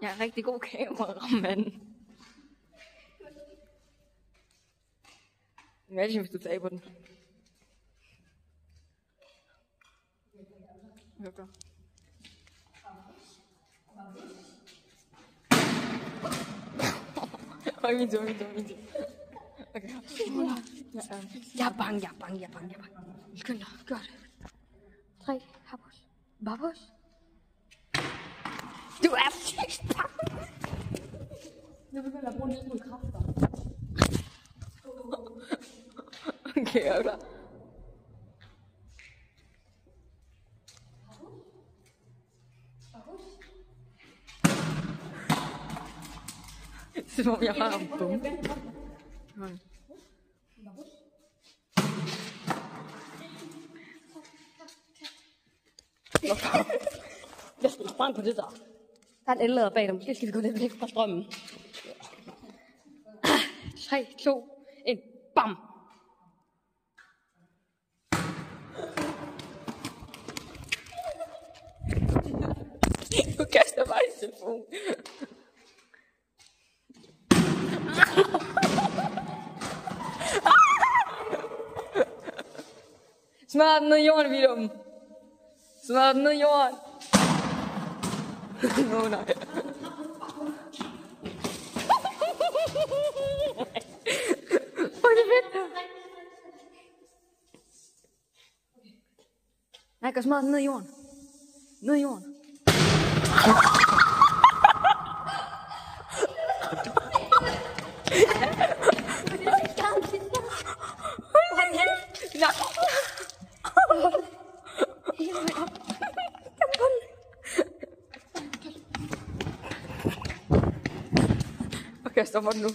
Jeg er rigtig god kameramand. Imagine, hvis du taber den. Okay. Min tur. Okay. Jeg er bange. Skynd dig, gør det. 3, Habos. Babos. Du er sygt bange. Nu begynder at bruge en smule kræfter. Okay, jeg er klar. Som om jeg har en bombe. Jeg skal sprang på det der. Der er en ellader bag dig. Måske skal vi gå lidt væk fra strømmen. 3, 2, 1. Bam! Du kaster bare i telefonen. Smør den ned i jorden, Willum. Smør den ned i jorden. Nå, nej. Hvor er det fedt. Nej, jeg kan smadre den ned i jorden. Ned i jorden. Okay, jeg stopper den nu.